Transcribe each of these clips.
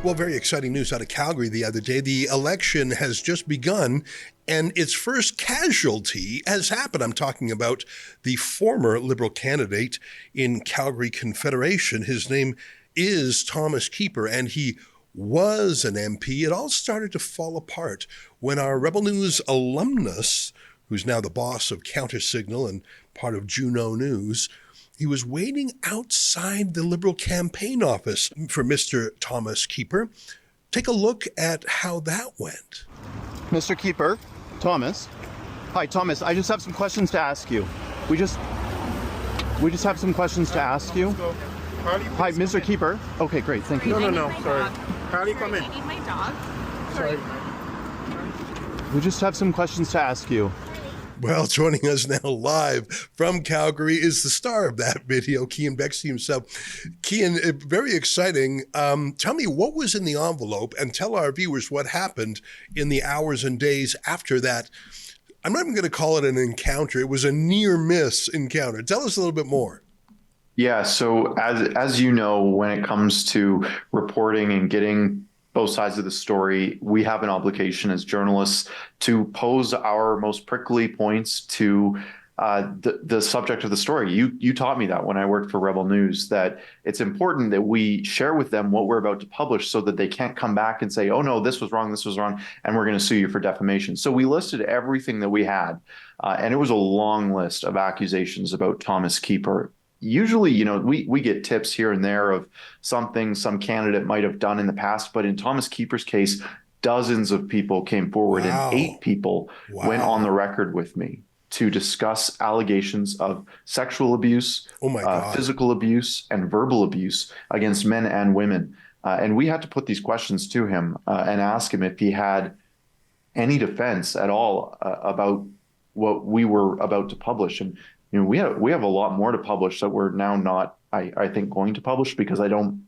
Well, very exciting news out of Calgary the other day. The election has just begun, and its first casualty has happened. I'm talking about the former Liberal candidate in Calgary Confederation. His name is Thomas Keeper, and he was an MP. It all started to fall apart when our Rebel News alumnus, who's now the boss of Countersignal and part of Juno News, he was waiting outside the Liberal campaign office for Mr. Thomas Keeper. Take a look at how that went. Mr. Keeper, Thomas. Hi, Thomas. I just have some questions to ask you. We just have some questions to ask you. Hi, Mr. Keeper. Okay, great. Thank you. No. Sorry. Carly, come in. I need my dog. Sorry. We just have some questions to ask you. Well, joining us now live from Calgary is the star of that video, Keean Bexte himself. Keean, very exciting. Tell me what was in the envelope and tell our viewers what happened in the hours and days after that. I'm not even going to call it an encounter. It was a near miss encounter. Tell us a little bit more. Yeah, so as you know, when it comes to reporting and getting both sides of the story, we have an obligation as journalists to pose our most prickly points to the subject of the story. You taught me that when I worked for Rebel News, that it's important that we share with them what we're about to publish so that they can't come back and say, oh no, this was wrong, and we're going to sue you for defamation. So we listed everything that we had, and it was a long list of accusations about Thomas Keeper. Usually, we get tips here and there of something some candidate might have done in the past, but in Thomas Keeper's case, dozens of people came forward and 8 people went on the record with me to discuss allegations of sexual abuse, physical abuse, and verbal abuse against men and women. And we had to put these questions to him and ask him if he had any defense at all about what we were about to publish. And we have a lot more to publish that we're now not, I think, going to publish because I don't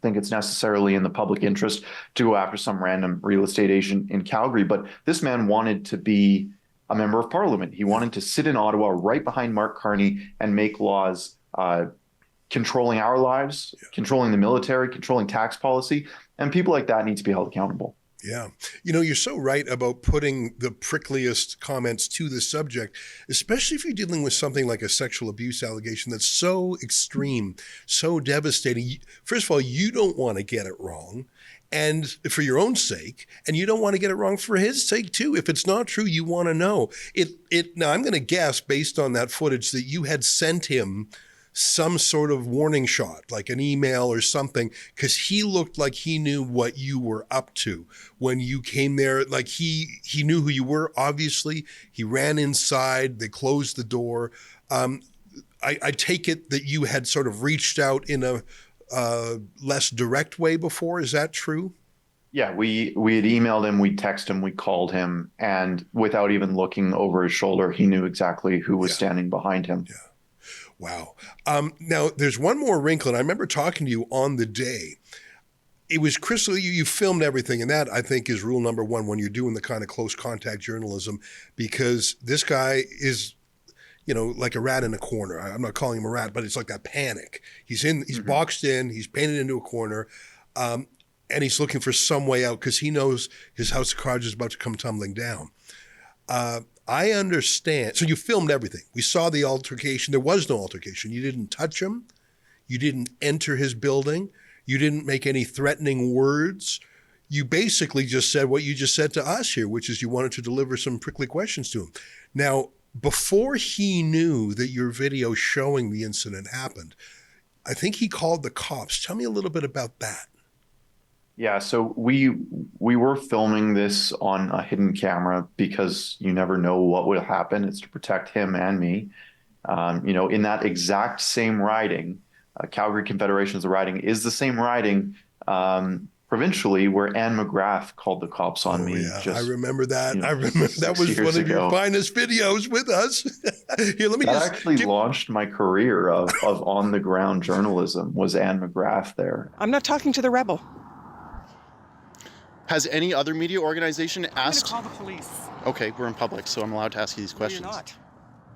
think it's necessarily in the public interest to go after some random real estate agent in Calgary. But this man wanted to be a member of parliament. He wanted to sit in Ottawa right behind Mark Carney and make laws controlling our lives, controlling the military, controlling tax policy. And people like that need to be held accountable. Yeah. You're so right about putting the prickliest comments to the subject, especially if you're dealing with something like a sexual abuse allegation that's so extreme, so devastating. First of all, you don't want to get it wrong, and for your own sake, and you don't want to get it wrong for his sake too. If it's not true, you want to know. Now, I'm going to guess based on that footage that you had sent him some sort of warning shot, like an email or something, because he looked like he knew what you were up to when you came there. Like he knew who you were, obviously. He ran inside, they closed the door. I take it that you had sort of reached out in a less direct way before. Is that true? Yeah, we had emailed him, we texted him, we called him, and without even looking over his shoulder, he knew exactly who was standing behind him. Yeah. Wow. Now, there's one more wrinkle, and I remember talking to you on the day. It was crystal, you filmed everything, and that, I think, is rule number one when you're doing the kind of close contact journalism, because this guy is, like a rat in a corner. I'm not calling him a rat, but it's like that panic. He's boxed in, he's painted into a corner, and he's looking for some way out because he knows his house of cards is about to come tumbling down. I understand. So you filmed everything. We saw the altercation. There was no altercation. You didn't touch him. You didn't enter his building. You didn't make any threatening words. You basically just said what you just said to us here, which is you wanted to deliver some prickly questions to him. Now, before he knew that your video showing the incident happened, I think he called the cops. Tell me a little bit about that. Yeah, so we were filming this on a hidden camera because you never know what will happen. It's to protect him and me. In that exact same riding, Calgary Confederation's riding is the same riding provincially where Anne McGrath called the cops on me. Yeah, I remember that. I remember that was one of your finest videos with us. Here, let me that actually launched my career of on the ground journalism. Was Anne McGrath there? I'm not talking to the Rebel. Has any other media organization asked? I'm going to call the police. Okay, we're in public, so I'm allowed to ask you these questions. No, you're not.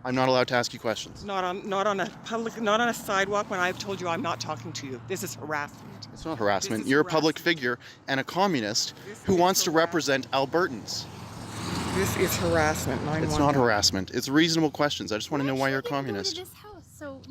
I'm not allowed to ask you questions. Not on a sidewalk when I've told you I'm not talking to you. This is harassment. It's not harassment. This is You're a public harassment. figure and a communist This who is wants to harassment. represent Albertans. This is harassment. It's not harassment. It's reasonable questions. I just want to know why you're a We actually didn't communist. Go to this house, so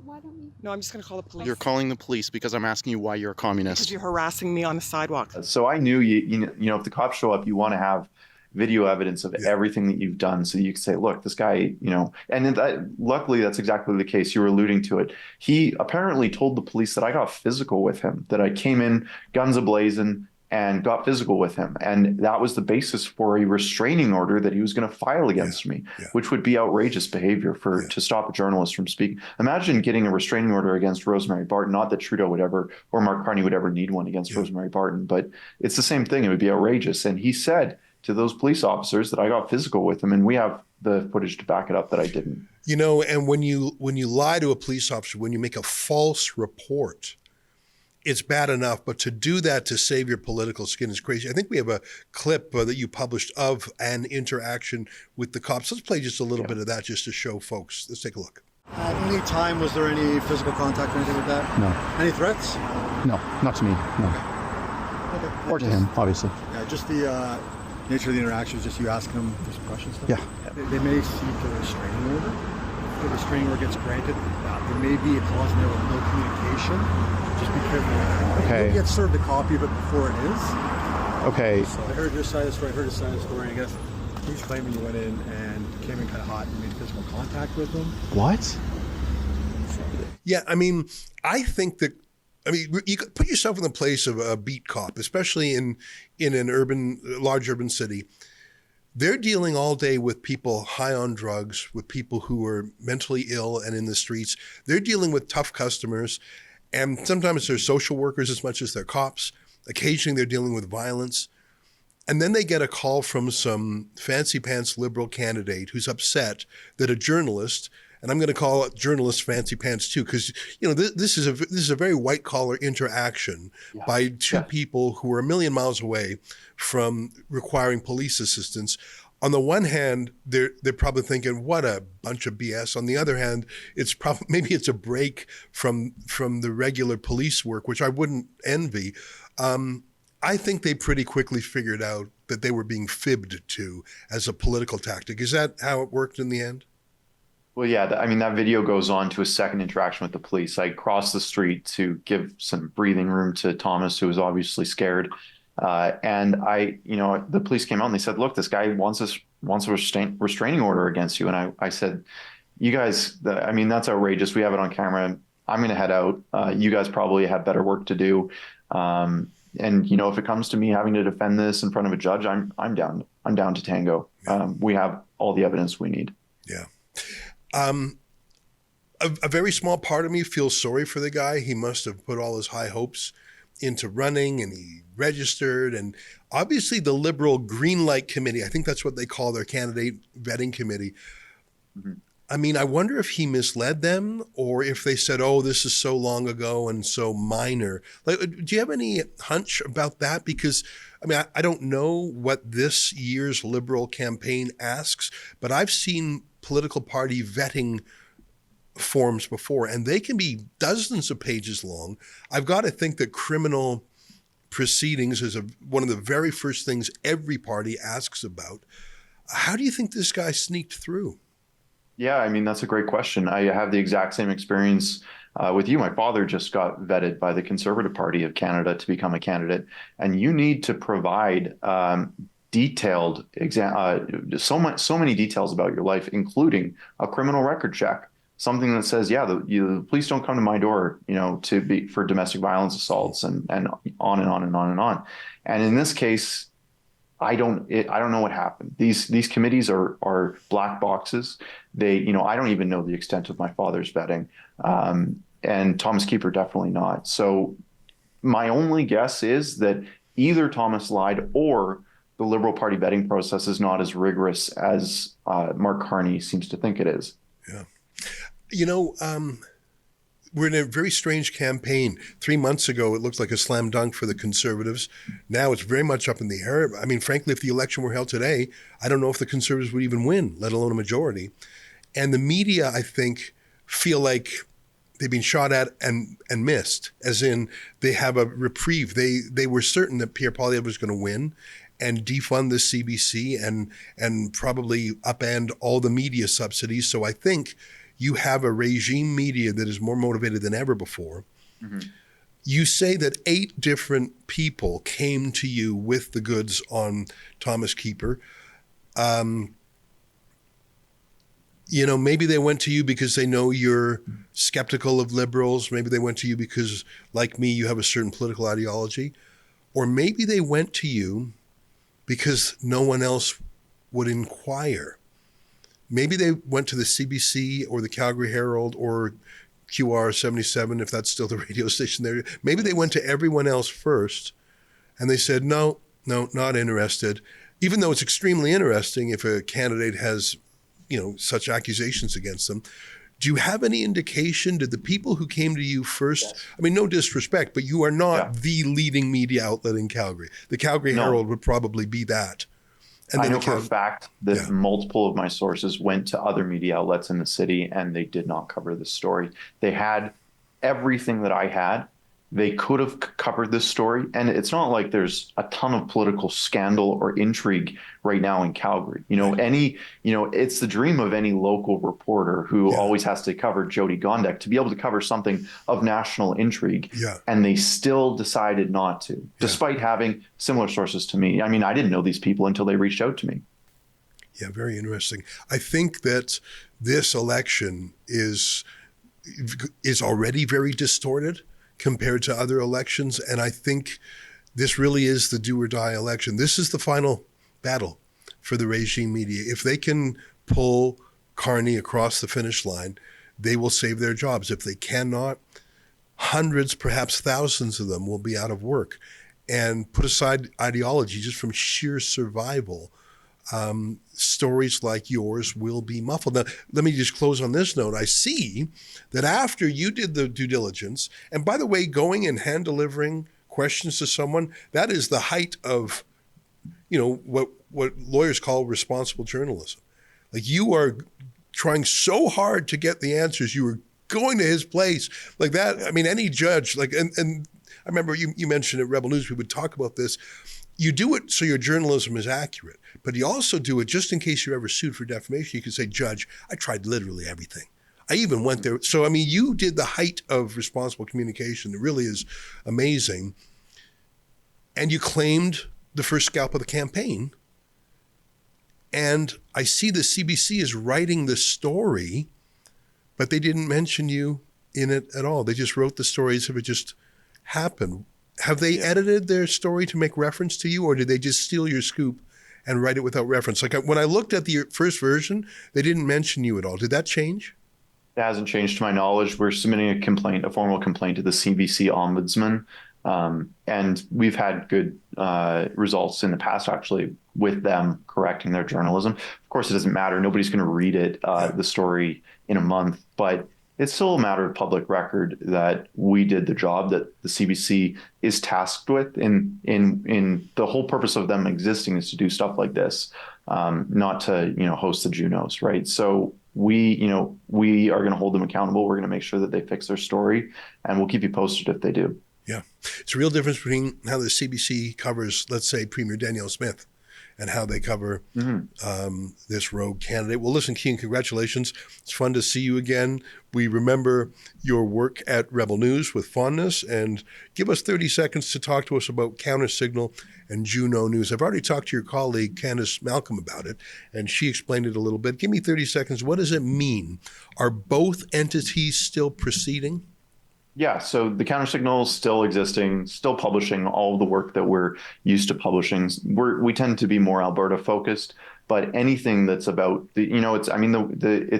why don't we? No, I'm just going to call the police. You're calling the police because I'm asking you why you're a because communist. you're harassing me on the sidewalk. So I knew you know, if the cops show up, you want to have video evidence of everything that you've done, so you can say, look, this guy, you know, and luckily that's exactly the case. You were alluding to it. He apparently told the police that I got physical with him, that I came in guns a-blazing and got physical with him. And that was the basis for a restraining order that he was going to file against me, which would be outrageous behavior to stop a journalist from speaking. Imagine getting a restraining order against Rosemary Barton, not that Trudeau would ever, or Mark Carney would ever need one against Rosemary Barton, but it's the same thing. It would be outrageous. And he said to those police officers that I got physical with him, and we have the footage to back it up that I didn't. You know, and when you lie to a police officer, when you make a false report, it's bad enough, but to do that to save your political skin is crazy. I think we have a clip that you published of an interaction with the cops. Let's play just a little bit of that just to show folks. Let's take a look. At any time, was there any physical contact or anything like that? No. Any threats? No, not to me. No. Okay. Or to him, obviously. Yeah, just the nature of the interaction is just you asking them for some questions. Yeah. They may seek a restraining order. If the restraining order gets granted, there may be a clause in there with no communication. Just be careful. Okay. You'll get served a copy of it before it is. Okay. So I heard your side of the story. I heard his side of the story. I guess he's claiming you went in and came in kind of hot and made physical contact with him. What? Yeah, I mean, I think that, I mean, you could put yourself in the place of a beat cop, especially in an large urban city. They're dealing all day with people high on drugs, with people who are mentally ill and in the streets. They're dealing with tough customers, and sometimes they're social workers as much as they're cops. Occasionally they're dealing with violence. And then they get a call from some fancy pants liberal candidate who's upset that a journalist, and I'm going to call it journalist fancy pants too, because you know this is a very white collar interaction by two people who are a million miles away from requiring police assistance. On the one hand, they're probably thinking, "What a bunch of BS." On the other hand, it's probably maybe it's a break from the regular police work, which I wouldn't envy. I think they pretty quickly figured out that they were being fibbed to as a political tactic. Is that how it worked in the end? Well, yeah, I mean, that video goes on to a second interaction with the police. I crossed the street to give some breathing room to Thomas, who was obviously scared. And the police came out and they said, look, this guy wants a restraining order against you. And I said, you guys, I mean, that's outrageous. We have it on camera. I'm going to head out. You guys probably have better work to do. And you know, if it comes to me having to defend this in front of a judge, I'm down. I'm down to tango. We have all the evidence we need. Yeah. A very small part of me feels sorry for the guy. He must have put all his high hopes into running, and he registered. And obviously the Liberal Green Light Committee, I think that's what they call their candidate vetting committee. Mm-hmm. I mean, I wonder if he misled them or if they said, oh, this is so long ago and so minor. Like, do you have any hunch about that? Because, I mean, I don't know what this year's Liberal campaign asks, but I've seen political party vetting forms before, and they can be dozens of pages long. I've got to think that criminal proceedings is one of the very first things every party asks about. How do you think this guy sneaked through? Yeah, I mean, that's a great question. I have the exact same experience with you. My father just got vetted by the Conservative Party of Canada to become a candidate, and you need to provide detailed so many details about your life, including a criminal record check, something that says, yeah, the police don't come to my door, you know, for domestic violence assaults and on and on and on and on. And in this case, I don't know what happened. These committees are black boxes. I don't even know the extent of my father's vetting, and Thomas Keeper definitely not. So my only guess is that either Thomas lied or the Liberal Party vetting process is not as rigorous as Mark Carney seems to think it is. Yeah. You know, we're in a very strange campaign. 3 months ago, it looked like a slam dunk for the Conservatives. Now it's very much up in the air. I mean, frankly, if the election were held today, I don't know if the Conservatives would even win, let alone a majority. And the media, I think, feel like they've been shot at and missed, as in they have a reprieve. They were certain that Pierre Poilievre was going to win and defund the CBC and probably upend all the media subsidies. So I think you have a regime media that is more motivated than ever before. Mm-hmm. You say that 8 different people came to you with the goods on Thomas Keeper. Maybe they went to you because they know you're skeptical of liberals. Maybe they went to you because, like me, you have a certain political ideology. Or maybe they went to you because no one else would inquire. Maybe they went to the CBC or the Calgary Herald or QR77, if that's still the radio station there. Maybe they went to everyone else first and they said, no, not interested. Even though it's extremely interesting if a candidate has, such accusations against them. Do you have any indication? Did the people who came to you first, yes. I mean, no disrespect, but you are not the leading media outlet in Calgary. The Calgary Herald would probably be that. And I know for a fact that multiple of my sources went to other media outlets in the city and they did not cover this story. They had everything that I had. They could have covered this story. And it's not like there's a ton of political scandal or intrigue right now in Calgary. It's the dream of any local reporter who always has to cover Jody Gondek to be able to cover something of national intrigue. Yeah. And they still decided not to, despite having similar sources to me. I mean, I didn't know these people until they reached out to me. Yeah, very interesting. I think that this election is already very distorted compared to other elections. And I think this really is the do or die election. This is the final battle for the regime media. If they can pull Carney across the finish line, they will save their jobs. If they cannot, hundreds, perhaps thousands of them will be out of work. And put aside ideology, just from sheer survival, stories like yours will be muffled. Now, let me just close on this note. I see that after you did the due diligence, and by the way, going and hand delivering questions to someone, that is the height of, what lawyers call responsible journalism. Like, you are trying so hard to get the answers. You were going to his place like that. I mean, any judge, and I remember you mentioned at Rebel News, we would talk about this. You do it so your journalism is accurate, but you also do it just in case you're ever sued for defamation. You can say, Judge, I tried literally everything. I even went there. So, I mean, you did the height of responsible communication. It really is amazing. And you claimed the first scalp of the campaign. And I see the CBC is writing the story, but they didn't mention you in it at all. They just wrote the story as if it just happened. Have they edited their story to make reference to you, or did they just steal your scoop and write it without reference? Like, when I looked at the first version, they didn't mention you at all. Did that change? It hasn't changed to my knowledge. We're submitting a formal complaint to the CBC ombudsman. And we've had good results in the past, actually, with them correcting their journalism. Of course, it doesn't matter. Nobody's going to read it, the story, in a month. But it's still a matter of public record that we did the job that the CBC is tasked with. In the whole purpose of them existing is to do stuff like this, not to host the Junos, right? So we are going to hold them accountable. We're going to make sure that they fix their story, and we'll keep you posted if they do. Yeah, it's a real difference between how the CBC covers, let's say, Premier Danielle Smith, and how they cover this rogue candidate. Well, listen, Keean, congratulations. It's fun to see you again. We remember your work at Rebel News with fondness, and give us 30 seconds to talk to us about Countersignal and Juno News. I've already talked to your colleague, Candace Malcolm, about it, and she explained it a little bit. Give me 30 seconds. What does it mean? Are both entities still proceeding? Yeah, so the Countersignal is still existing, still publishing all of the work that we're used to publishing. We tend to be more Alberta focused, but anything that's about it's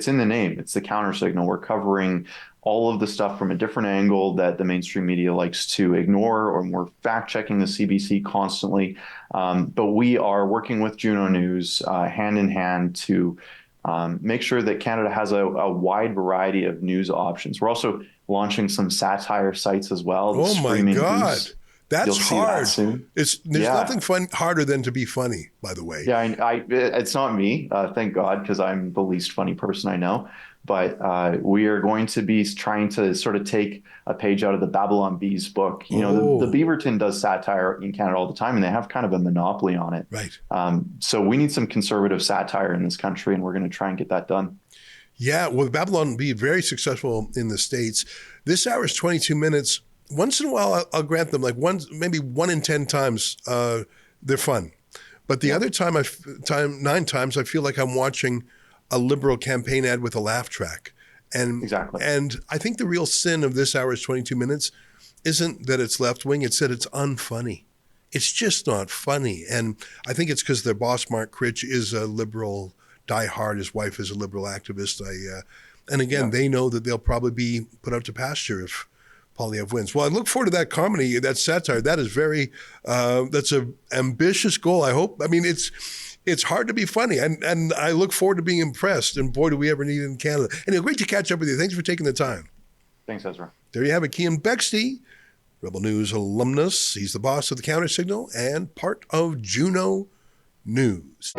in the name. It's the Countersignal. We're covering all of the stuff from a different angle that the mainstream media likes to ignore, or we're fact checking the CBC constantly. But we are working with Juno News hand in hand to make sure that Canada has a wide variety of news options. We're also launching some satire sites as well. Oh my God. News. That's You'll see hard. that soon. There's Yeah. nothing harder than to be funny, by the way. Yeah, it's not me, thank God, because I'm the least funny person I know. But we are going to be trying to sort of take a page out of the Babylon Bees book. You know, the Beaverton does satire in Canada all the time, and they have kind of a monopoly on it. Right. So we need some conservative satire in this country, and we're going to try and get that done. Yeah, well, Babylon be very successful in the States. This hour is 22 minutes. Once in a while, I'll grant them like maybe 1 in 10 times they're fun. But the other time, 9 times, I feel like I'm watching a Liberal campaign ad with a laugh track. And Exactly. And I think the real sin of this hour is 22 minutes isn't that it's left wing, it's that it's unfunny. It's just not funny. And I think it's because their boss, Mark Critch, is a Liberal diehard. His wife is a Liberal activist. And again, they know that they'll probably be put out to pasture if Poilievre wins. Well, I look forward to that comedy, that satire. That is that's an ambitious goal. I hope. I mean, it's hard to be funny, and I look forward to being impressed. And boy, do we ever need it in Canada. Anyway, great to catch up with you. Thanks for taking the time. Thanks, Ezra. There you have it, Keean Bexte, Rebel News alumnus. He's the boss of the Counter Signal and part of Juno News.